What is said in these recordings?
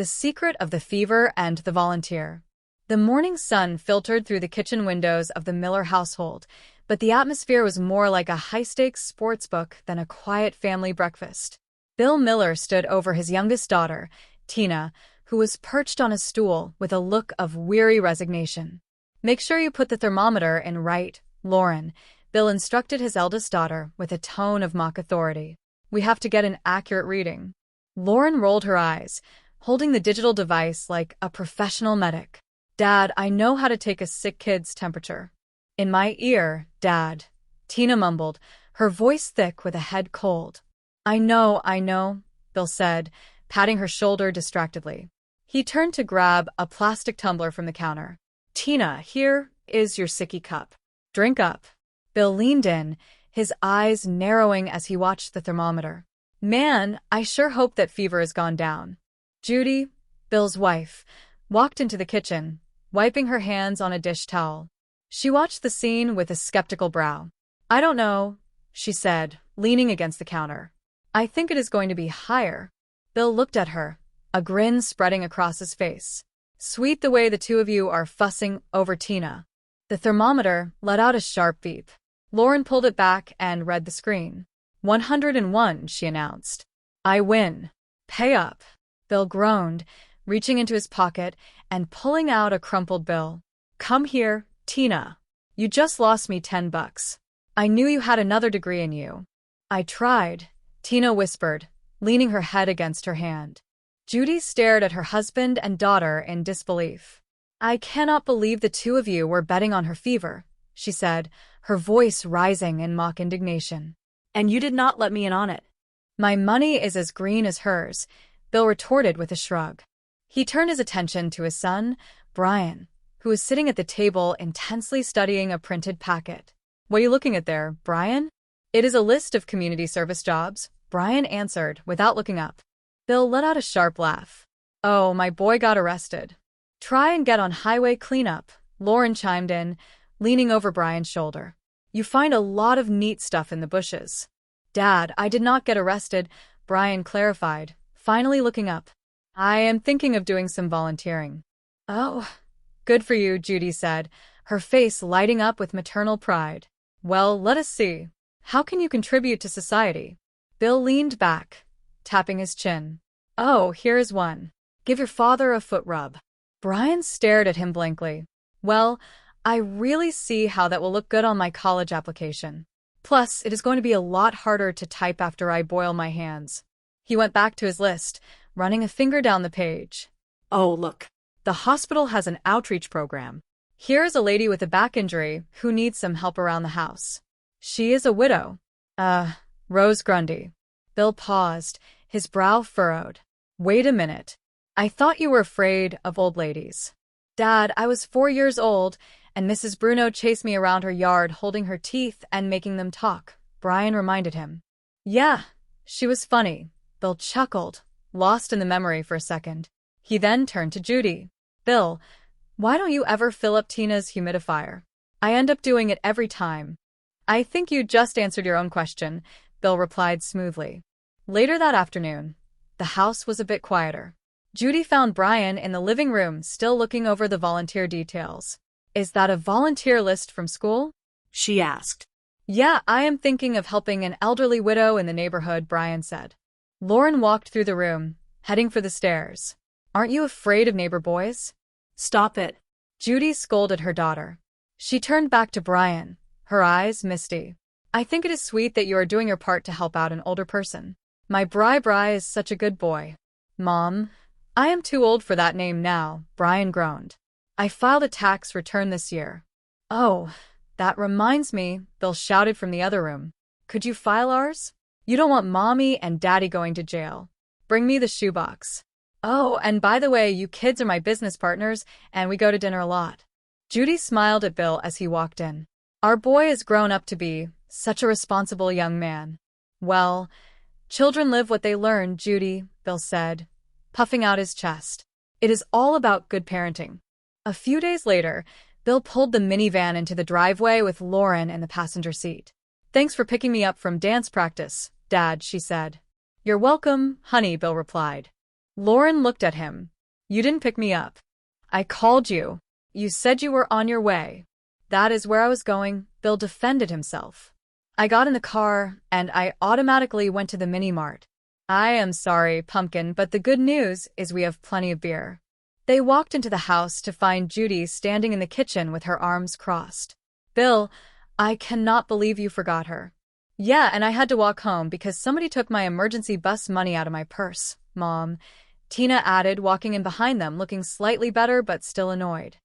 The Secret of the Fever and the Volunteer. The morning sun filtered through the kitchen windows of the Miller household, but the atmosphere was more like a high-stakes sports book than a quiet family breakfast. Bill Miller stood over his youngest daughter, Tina, who was perched on a stool with a look of weary resignation. "Make sure you put the thermometer in right, Lauren," Bill instructed his eldest daughter with a tone of mock authority. "We have to get an accurate reading." Lauren rolled her eyes, holding the digital device like a professional medic. "Dad, I know how to take a sick kid's temperature." "In my ear, Dad," Tina mumbled, her voice thick with a head cold. I know," Bill said, patting her shoulder distractedly. He turned to grab a plastic tumbler from the counter. "Tina, here is your sicky cup. Drink up." Bill leaned in, his eyes narrowing as he watched the thermometer. "Man, I sure hope that fever has gone down." Judy, Bill's wife, walked into the kitchen, wiping her hands on a dish towel. She watched the scene with a skeptical brow. "I don't know," she said, leaning against the counter. "I think it is going to be higher." Bill looked at her, a grin spreading across his face. "Sweet the way the two of you are fussing over Tina." The thermometer let out a sharp beep. Lauren pulled it back and read the screen. 101, she announced. "I win. Pay up." Bill groaned, reaching into his pocket and pulling out a crumpled bill. "Come here, Tina. You just lost me $10. I knew you had another degree in you." "I tried," Tina whispered, leaning her head against her hand. Judy stared at her husband and daughter in disbelief. "I cannot believe the two of you were betting on her fever," she said, her voice rising in mock indignation. "And you did not let me in on it." "My money is as green as hers," Bill retorted with a shrug. He turned his attention to his son, Brian, who was sitting at the table intensely studying a printed packet. "What are you looking at there, Brian?" "It is a list of community service jobs," Brian answered without looking up. Bill let out a sharp laugh. "Oh, my boy got arrested." "Try and get on highway cleanup," Lauren chimed in, leaning over Brian's shoulder. "You find a lot of neat stuff in the bushes." "Dad, I did not get arrested," Brian clarified, finally looking up. "I am thinking of doing some volunteering." "Oh, good for you," Judy said, her face lighting up with maternal pride. "Well, let us see. How can you contribute to society?" Bill leaned back, tapping his chin. "Oh, here is one. Give your father a foot rub." Brian stared at him blankly. "Well, I really see how that will look good on my college application. Plus, it is going to be a lot harder to type after I boil my hands." He went back to his list, running a finger down the page. "Oh, look. The hospital has an outreach program. Here is a lady with a back injury who needs some help around the house. She is a widow. Rose Grundy." Bill paused, his brow furrowed. "Wait a minute. I thought you were afraid of old ladies." "Dad, I was 4 years old, and Mrs. Bruno chased me around her yard holding her teeth and making them talk," Brian reminded him. "Yeah, she was funny," Bill chuckled, lost in the memory for a second. He then turned to Judy. "Bill, why don't you ever fill up Tina's humidifier? I end up doing it every time." "I think you just answered your own question," Bill replied smoothly. Later that afternoon, the house was a bit quieter. Judy found Brian in the living room still looking over the volunteer details. "Is that a volunteer list from school?" she asked. "Yeah, I am thinking of helping an elderly widow in the neighborhood," Brian said. Lauren walked through the room, heading for the stairs. "Aren't you afraid of neighbor boys?" "Stop it," Judy scolded her daughter. She turned back to Brian, her eyes misty. "I think it is sweet that you are doing your part to help out an older person. My Bri is such a good boy." "Mom, I am too old for that name now," Brian groaned. "I filed a tax return this year." "Oh, that reminds me," Bill shouted from the other room. "Could you file ours? You don't want Mommy and Daddy going to jail. Bring me the shoebox." "Oh, and by the way, you kids are my business partners, and we go to dinner a lot." Judy smiled at Bill as he walked in. "Our boy is grown up to be such a responsible young man." "Well, children live what they learn, Judy," Bill said, puffing out his chest. "It is all about good parenting." A few days later, Bill pulled the minivan into the driveway with Lauren in the passenger seat. "Thanks for picking me up from dance practice, Dad," she said. "You're welcome, honey," Bill replied. Lauren looked at him. You didn't pick me up. I called you. You said you were on your way. That is where I was going, Bill defended himself. I got in the car, and I automatically went to the mini-mart. I am sorry, Pumpkin, but the good news is we have plenty of beer. They walked into the house to find Judy standing in the kitchen with her arms crossed. Bill, I cannot believe you forgot her. Yeah, and I had to walk home because somebody took my emergency bus money out of my purse, Mom. Tina added, walking in behind them, looking slightly better but still annoyed.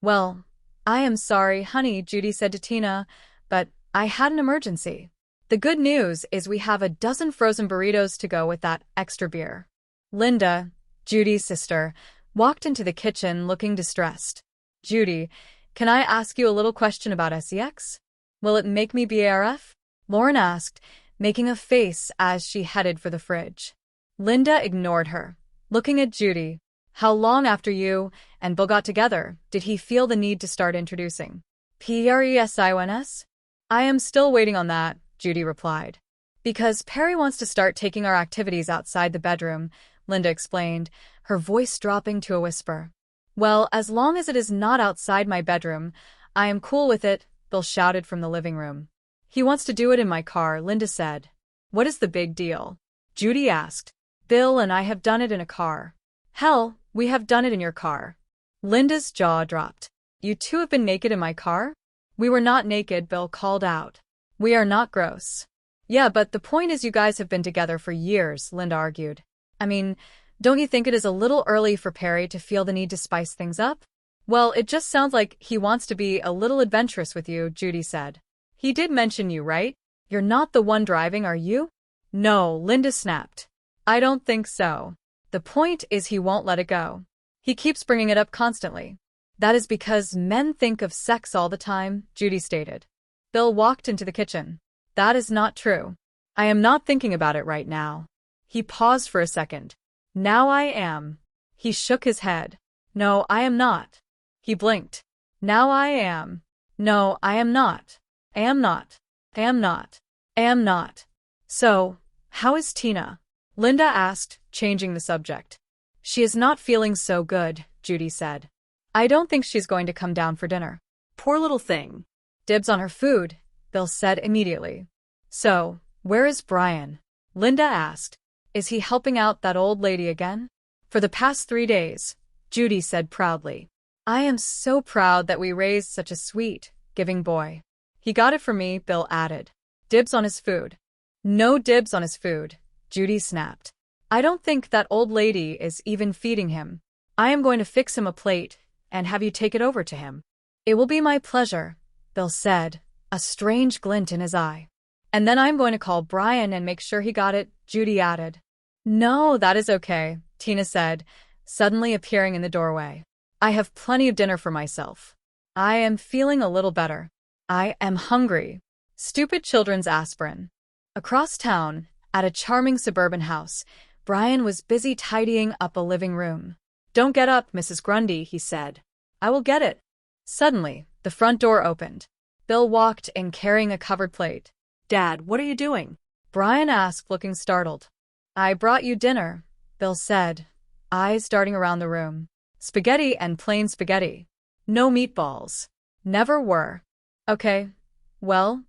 Well, I am sorry, honey, Judy said to Tina, but I had an emergency. The good news is we have a dozen frozen burritos to go with that extra beer. Linda, Judy's sister, walked into the kitchen looking distressed. Judy, can I ask you a little question about SEX? Will it make me BARF? Lauren asked, making a face as she headed for the fridge. Linda ignored her, looking at Judy. How long after you and Bill got together did he feel the need to start introducing? PRESIONS? I am still waiting on that, Judy replied. Because Perry wants to start taking our activities outside the bedroom, Linda explained, her voice dropping to a whisper. Well, as long as it is not outside my bedroom, I am cool with it, Bill shouted from the living room. He wants to do it in my car, Linda said. What is the big deal? Judy asked. Bill and I have done it in a car. Hell, we have done it in your car. Linda's jaw dropped. You two have been naked in my car? We were not naked, Bill called out. We are not gross. Yeah, but the point is you guys have been together for years, Linda argued. I mean, don't you think it is a little early for Perry to feel the need to spice things up? Well, it just sounds like he wants to be a little adventurous with you, Judy said. He did mention you, right? You're not the one driving, are you? No, Linda snapped. I don't think so. The point is he won't let it go. He keeps bringing it up constantly. That is because men think of sex all the time, Judy stated. Bill walked into the kitchen. That is not true. I am not thinking about it right now. He paused for a second. Now I am. He shook his head. No, I am not. He blinked. Now I am. No, I am not. I am not. I am not. I am not. So, how is Tina? Linda asked, changing the subject. She is not feeling so good, Judy said. I don't think she's going to come down for dinner. Poor little thing. Dibs on her food, Bill said immediately. So, where is Brian? Linda asked. Is he helping out that old lady again? For the past 3 days, Judy said proudly. I am so proud that we raised such a sweet, giving boy. He got it from me, Bill added. Dibs on his food. No dibs on his food, Judy snapped. I don't think that old lady is even feeding him. I am going to fix him a plate and have you take it over to him. It will be my pleasure, Bill said, a strange glint in his eye. And then I'm going to call Brian and make sure he got it, Judy added. No, that is okay, Tina said, suddenly appearing in the doorway. I have plenty of dinner for myself. I am feeling a little better. I am hungry. Stupid children's aspirin. Across town, at a charming suburban house, Brian was busy tidying up a living room. Don't get up, Mrs. Grundy, he said. I will get it. Suddenly, the front door opened. Bill walked in carrying a covered plate. Dad, what are you doing? Brian asked, looking startled. I brought you dinner, Bill said, eyes darting around the room. Spaghetti and plain spaghetti. No meatballs. Never were. Okay. Well,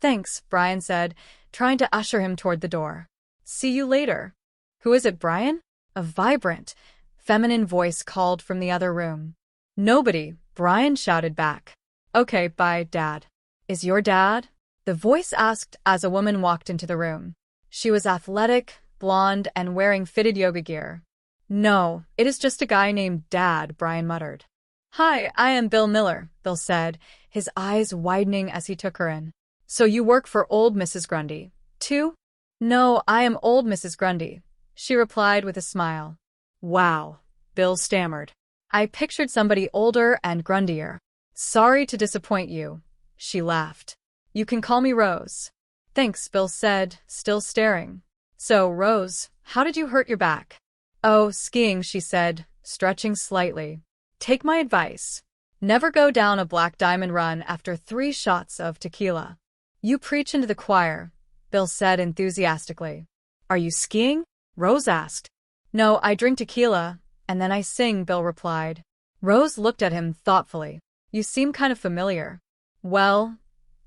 thanks, Brian said, trying to usher him toward the door. See you later. Who is it, Brian? A vibrant, feminine voice called from the other room. Nobody, Brian shouted back. Okay, bye, Dad. Is your dad? The voice asked as a woman walked into the room. She was athletic, blonde, and wearing fitted yoga gear. No, it is just a guy named Dad, Brian muttered. Hi, I am Bill Miller, Bill said, his eyes widening as he took her in. So you work for old Mrs. Grundy, too? No, I am old Mrs. Grundy, she replied with a smile. Wow, Bill stammered. I pictured somebody older and grundier. Sorry to disappoint you, she laughed. You can call me Rose. Thanks, Bill said, still staring. So, Rose, how did you hurt your back? Oh, skiing, she said, stretching slightly. Take my advice. Never go down a Black Diamond run after 3 shots of tequila. You preach into the choir, Bill said enthusiastically. Are you skiing? Rose asked. No, I drink tequila, and then I sing, Bill replied. Rose looked at him thoughtfully. You seem kind of familiar. Well,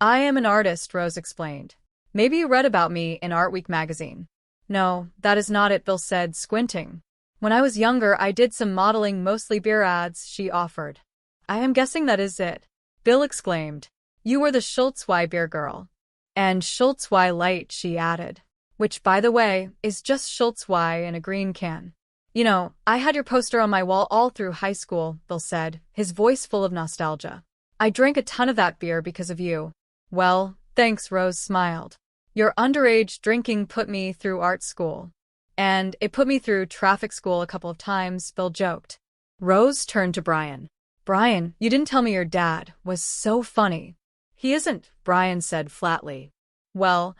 I am an artist, Rose explained. Maybe you read about me in Art Week magazine. No, that is not it, Bill said, squinting. When I was younger, I did some modeling, mostly beer ads, she offered. I am guessing that is it, Bill exclaimed. You were the Schultz Y beer girl. And Schultz Y Light, she added. Which, by the way, is just Schultz Y in a green can. You know, I had your poster on my wall all through high school, Bill said, his voice full of nostalgia. I drank a ton of that beer because of you. Well, thanks, Rose smiled. Your underage drinking put me through art school. And it put me through traffic school a couple of times, Bill joked. Rose turned to Brian. Brian, you didn't tell me your dad was so funny. He isn't, Brian said flatly. Well,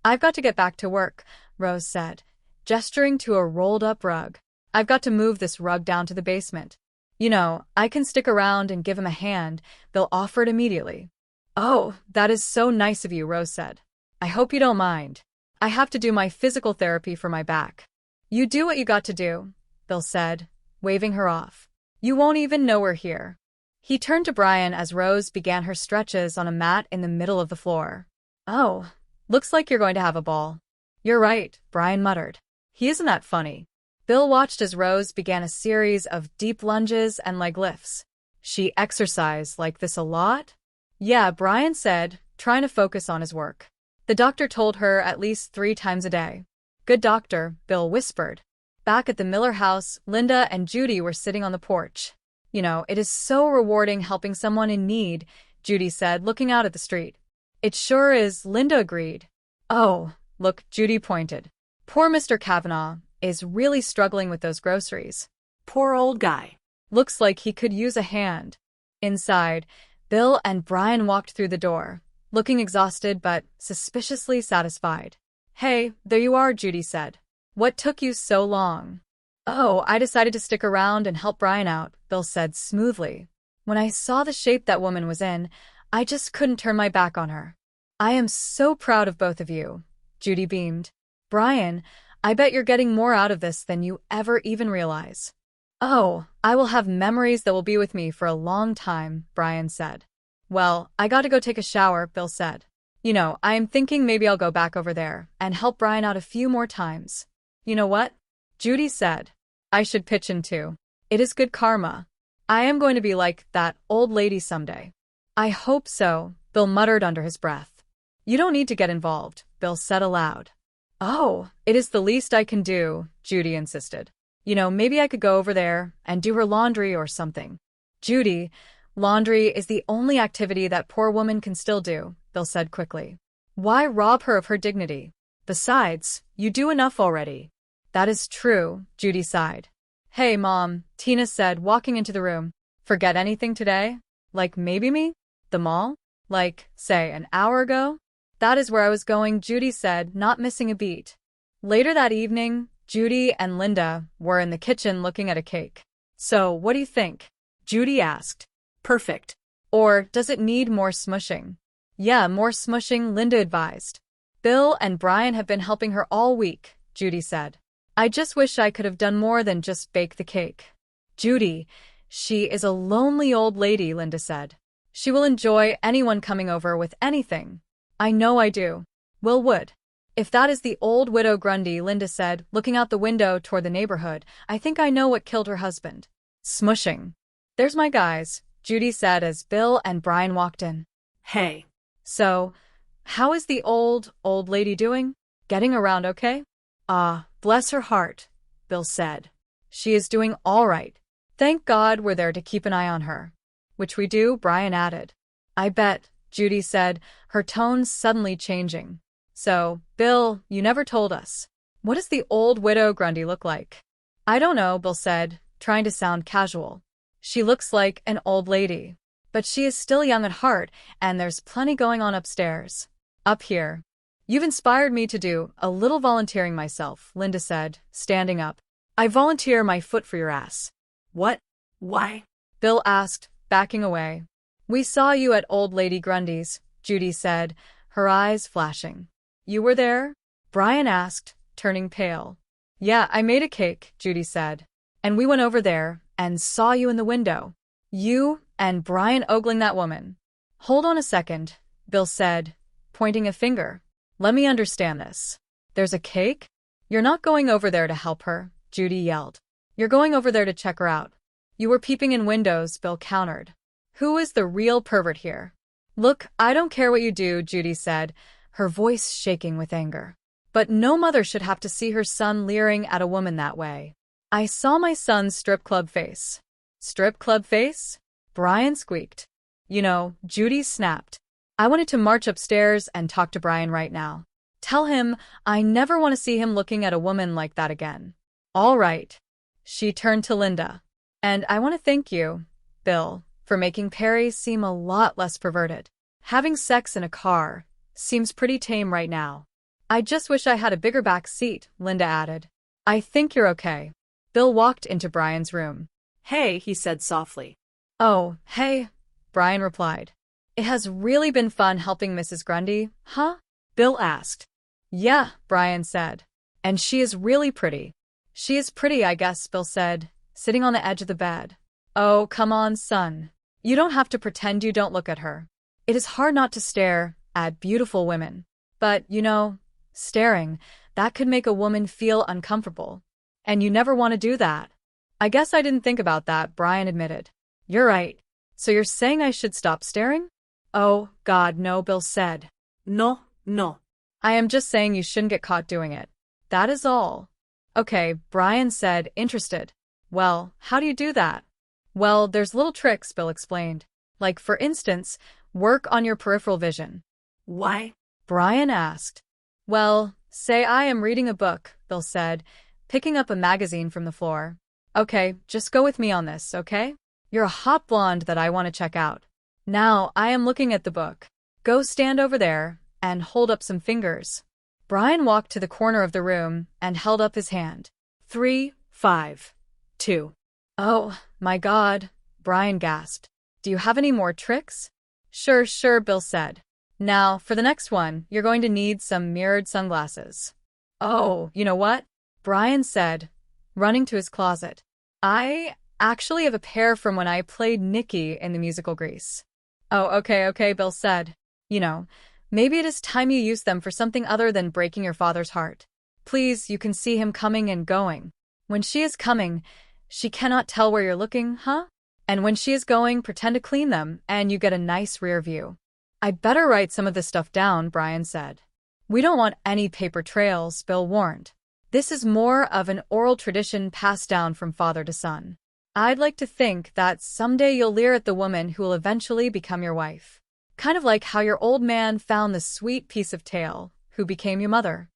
I've got to get back to work, Rose said, gesturing to a rolled-up rug. I've got to move this rug down to the basement. You know, I can stick around and give him a hand, Bill offered immediately. Oh, that is so nice of you, Rose said. I hope you don't mind. I have to do my physical therapy for my back. You do what you got to do, Bill said, waving her off. You won't even know we're here. He turned to Brian as Rose began her stretches on a mat in the middle of the floor. Oh, looks like you're going to have a ball. You're right, Brian muttered. He isn't that funny. Bill watched as Rose began a series of deep lunges and leg lifts. She exercised like this a lot? Yeah, Brian said, trying to focus on his work. The doctor told her at least 3 times a day. Good doctor, Bill whispered. Back at the Miller house, Linda and Judy were sitting on the porch. You know, it is so rewarding helping someone in need, Judy said, looking out at the street. It sure is, Linda agreed. Oh, look, Judy pointed. Poor Mr. Kavanaugh is really struggling with those groceries. Poor old guy. Looks like he could use a hand. Inside, Bill and Brian walked through the door, looking exhausted but suspiciously satisfied. Hey, there you are, Judy said. What took you so long? Oh, I decided to stick around and help Brian out, Bill said smoothly. When I saw the shape that woman was in, I just couldn't turn my back on her. I am so proud of both of you, Judy beamed. Brian, I bet you're getting more out of this than you ever even realize. Oh, I will have memories that will be with me for a long time, Brian said. Well, I got to go take a shower, Bill said. You know, I am thinking maybe I'll go back over there and help Brian out a few more times. You know what? Judy said. I should pitch in too. It is good karma. I am going to be like that old lady someday. I hope so, Bill muttered under his breath. You don't need to get involved, Bill said aloud. Oh, it is the least I can do, Judy insisted. You know, maybe I could go over there and do her laundry or something. Judy, laundry is the only activity that poor woman can still do, Bill said quickly. Why rob her of her dignity? Besides, you do enough already. That is true, Judy sighed. Hey, Mom, Tina said, walking into the room. Forget anything today? Like maybe me? The mall? Like, say, an hour ago? That is where I was going, Judy said, not missing a beat. Later that evening, Judy and Linda were in the kitchen looking at a cake. So, what do you think? Judy asked. Perfect. Or does it need more smushing? Yeah, more smushing, Linda advised. Bill and Brian have been helping her all week, Judy said. I just wish I could have done more than just bake the cake. Judy, she is a lonely old lady, Linda said. She will enjoy anyone coming over with anything. I know I do. Will would. If that is the old widow Grundy, Linda said, looking out the window toward the neighborhood, I think I know what killed her husband. Smushing. There's my guys, Judy said as Bill and Brian walked in. Hey. So, how is the old lady doing? Getting around okay? Bless her heart, Bill said. She is doing all right. Thank God we're there to keep an eye on her. Which we do, Brian added. I bet, Judy said, her tone suddenly changing. So, Bill, you never told us. What does the old widow Grundy look like? I don't know, Bill said, trying to sound casual. She looks like an old lady. But she is still young at heart, and there's plenty going on upstairs. Up here. You've inspired me to do a little volunteering myself, Linda said, standing up. I volunteer my foot for your ass. What? Why? Bill asked, backing away. We saw you at old lady Grundy's, Judy said, her eyes flashing. You were there? Brian asked, turning pale. Yeah, I made a cake, Judy said. And we went over there and saw you in the window. You and Brian ogling that woman. Hold on a second, Bill said, pointing a finger. Let me understand this. There's a cake? You're not going over there to help her, Judy yelled. You're going over there to check her out. You were peeping in windows, Bill countered. Who is the real pervert here? Look, I don't care what you do, Judy said, her voice shaking with anger. But no mother should have to see her son leering at a woman that way. I saw my son's strip club face. Strip club face? Brian squeaked. You know, Judy snapped. I wanted to march upstairs and talk to Brian right now. Tell him I never want to see him looking at a woman like that again. All right. She turned to Linda. And I want to thank you, Bill, for making Perry seem a lot less perverted. Having sex in a car seems pretty tame right now. I just wish I had a bigger back seat, Linda added. I think you're okay. Bill walked into Brian's room. Hey, he said softly. Oh, hey, Brian replied. It has really been fun helping Mrs. Grundy, huh? Bill asked. Yeah, Brian said. And she is really pretty. She is pretty, I guess, Bill said, sitting on the edge of the bed. Oh, come on, son. You don't have to pretend you don't look at her. It is hard not to stare at beautiful women. But, you know, staring, that could make a woman feel uncomfortable. And you never want to do that. I guess I didn't think about that, Brian admitted. You're right. So you're saying I should stop staring? Oh, God, no, Bill said. No. I am just saying you shouldn't get caught doing it. That is all. Okay, Brian said, interested. Well, how do you do that? Well, there's little tricks, Bill explained. Like, for instance, work on your peripheral vision. Why? Brian asked. Well, say I am reading a book, Bill said, picking up a magazine from the floor. Okay, just go with me on this, okay? You're a hot blonde that I want to check out. Now, I am looking at the book. Go stand over there and hold up some fingers. Brian walked to the corner of the room and held up his hand. 3, 5, 2. Oh, my God, Brian gasped. Do you have any more tricks? Sure, Bill said. Now, for the next one, you're going to need some mirrored sunglasses. Oh, you know what? Brian said, running to his closet. I actually have a pair from when I played Nikki in the musical Grease. Oh, okay, Bill said. You know, maybe it is time you use them for something other than breaking your father's heart. Please, you can see him coming and going. When she is coming, she cannot tell where you're looking, huh? And when she is going, pretend to clean them, and you get a nice rear view. I'd better write some of this stuff down, Brian said. We don't want any paper trails, Bill warned. This is more of an oral tradition passed down from father to son. I'd like to think that someday you'll leer at the woman who will eventually become your wife. Kind of like how your old man found the sweet piece of tail who became your mother.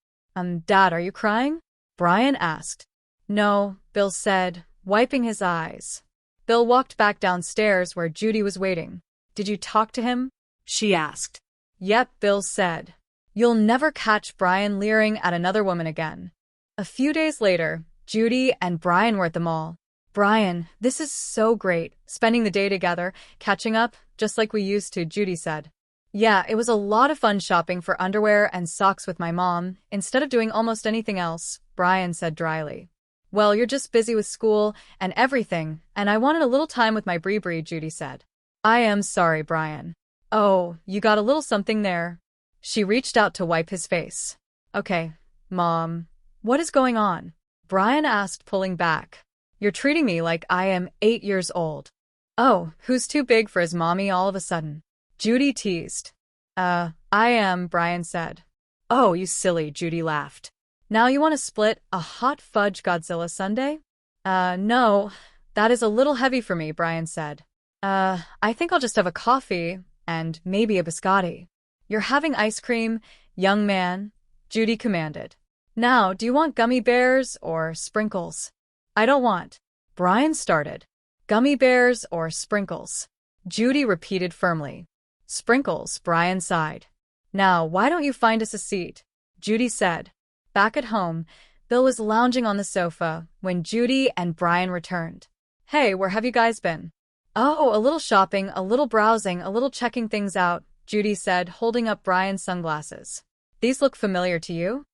Dad, are you crying? Brian asked. No, Bill said, wiping his eyes. Bill walked back downstairs where Judy was waiting. Did you talk to him? She asked. Yep, Bill said. You'll never catch Brian leering at another woman again. A few days later, Judy and Brian were at the mall. Brian, this is so great, spending the day together, catching up, just like we used to, Judy said. Yeah, it was a lot of fun shopping for underwear and socks with my mom, instead of doing almost anything else, Brian said dryly. Well, you're just busy with school and everything, and I wanted a little time with my Bree, Judy said. I am sorry, Brian. Oh, you got a little something there. She reached out to wipe his face. Okay, Mom. What is going on? Brian asked, pulling back. You're treating me like I am 8 years old. Oh, who's too big for his mommy all of a sudden? Judy teased. I am, Brian said. Oh, you silly, Judy laughed. Now you want to split a hot fudge Godzilla sundae? No, that is a little heavy for me, Brian said. I think I'll just have a coffee and maybe a biscotti. You're having ice cream, young man, Judy commanded. Now, do you want gummy bears or sprinkles? I don't want. Brian started. Gummy bears or sprinkles? Judy repeated firmly. Sprinkles, Brian sighed. Now, why don't you find us a seat? Judy said. Back at home, Bill was lounging on the sofa when Judy and Brian returned. Hey, where have you guys been? Oh, a little shopping, a little browsing, a little checking things out, Judy said, holding up Brian's sunglasses. These look familiar to you?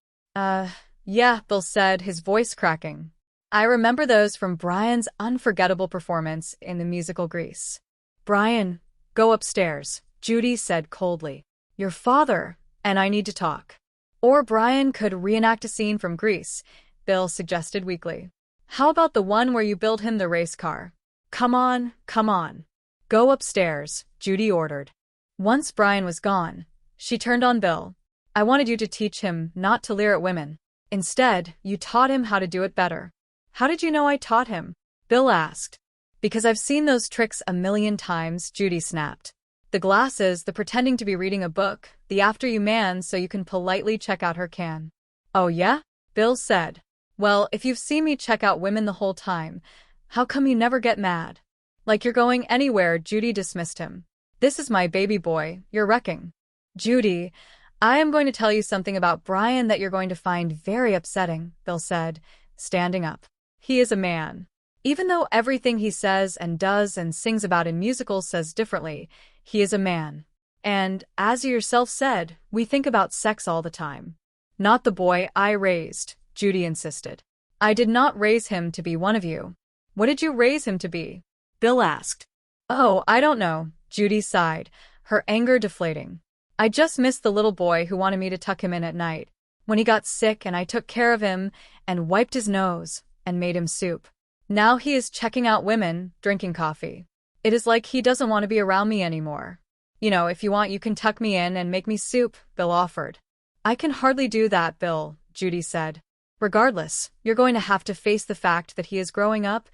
Yeah, Bill said, his voice cracking. I remember those from Brian's unforgettable performance in the musical Grease. Brian, go upstairs, Judy said coldly. Your father and I need to talk. Or Brian could reenact a scene from Grease, Bill suggested weakly. How about the one where you build him the race car? Come on, come on. Go upstairs, Judy ordered. Once Brian was gone, she turned on Bill. I wanted you to teach him not to leer at women. Instead, you taught him how to do it better. How did you know I taught him? Bill asked. Because I've seen those tricks a million times, Judy snapped. The glasses, the pretending to be reading a book, the after you man so you can politely check out her can. Oh yeah? Bill said. Well, if you've seen me check out women the whole time, how come you never get mad? Like you're going anywhere, Judy dismissed him. This is my baby boy, you're wrecking. Judy, I am going to tell you something about Brian that you're going to find very upsetting, Bill said, standing up. He is a man. Even though everything he says and does and sings about in musicals says differently, he is a man. And, as you yourself said, we think about sex all the time. Not the boy I raised, Judy insisted. I did not raise him to be one of you. What did you raise him to be? Bill asked. Oh, I don't know, Judy sighed, her anger deflating. I just missed the little boy who wanted me to tuck him in at night, when he got sick and I took care of him and wiped his nose and made him soup. Now he is checking out women, drinking coffee. It is like he doesn't want to be around me anymore. You know, if you want, you can tuck me in and make me soup, Bill offered. I can hardly do that, Bill, Judy said. Regardless, you're going to have to face the fact that he is growing up,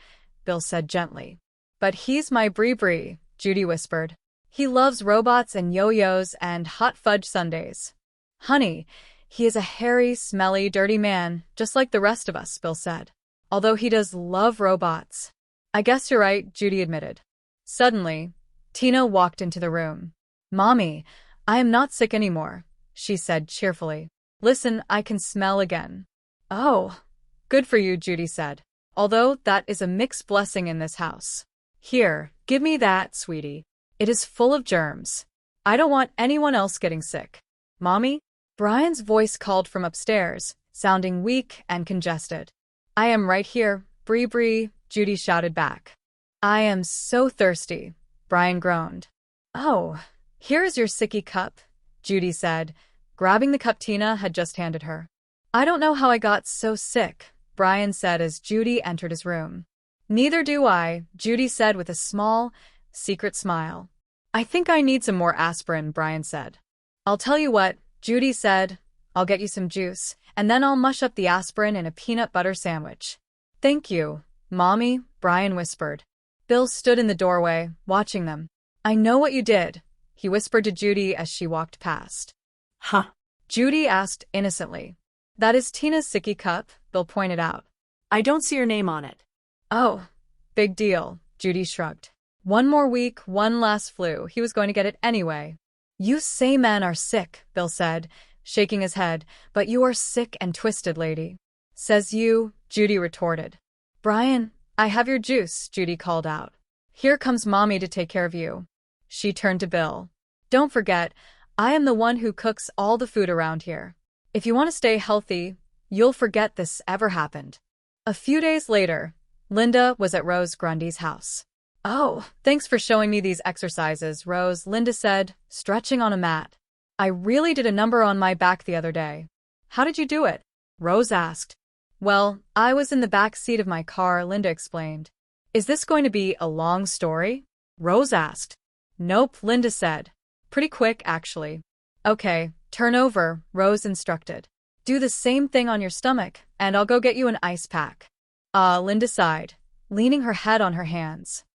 Bill said gently. But he's my Bree, Judy whispered. He loves robots and yo-yos and hot fudge sundaes. Honey, he is a hairy, smelly, dirty man, just like the rest of us, Bill said. Although he does love robots. I guess you're right, Judy admitted. Suddenly, Tina walked into the room. Mommy, I am not sick anymore, she said cheerfully. Listen, I can smell again. Oh, good for you, Judy said. Although that is a mixed blessing in this house. Here, give me that, sweetie. It is full of germs. I don't want anyone else getting sick. Mommy? Brian's voice called from upstairs, sounding weak and congested. I am right here, Bree, Judy shouted back. I am so thirsty, Brian groaned. Oh, here is your sicky cup, Judy said, grabbing the cup Tina had just handed her. I don't know how I got so sick, Brian said as Judy entered his room. Neither do I, Judy said with a small, secret smile. I think I need some more aspirin, Brian said. I'll tell you what, Judy said. I'll get you some juice, and then I'll mush up the aspirin in a peanut butter sandwich. Thank you, Mommy, Brian whispered. Bill stood in the doorway, watching them. I know what you did, he whispered to Judy as she walked past. Huh? Judy asked innocently. That is Tina's sicky cup, Bill pointed out. I don't see your name on it. Oh, big deal, Judy shrugged. One more week, one last flu. He was going to get it anyway. You say men are sick, Bill said, shaking his head, but you are sick and twisted, lady. Says you, Judy retorted. Brian, I have your juice, Judy called out. Here comes Mommy to take care of you. She turned to Bill. Don't forget, I am the one who cooks all the food around here. If you want to stay healthy, you'll forget this ever happened. A few days later, Linda was at Rose Grundy's house. Oh, thanks for showing me these exercises, Rose, Linda said, stretching on a mat. I really did a number on my back the other day. How did you do it? Rose asked. Well, I was in the back seat of my car, Linda explained. Is this going to be a long story? Rose asked. Nope, Linda said. Pretty quick, actually. Okay, turn over, Rose instructed. Do the same thing on your stomach, and I'll go get you an ice pack. Linda sighed, leaning her head on her hands.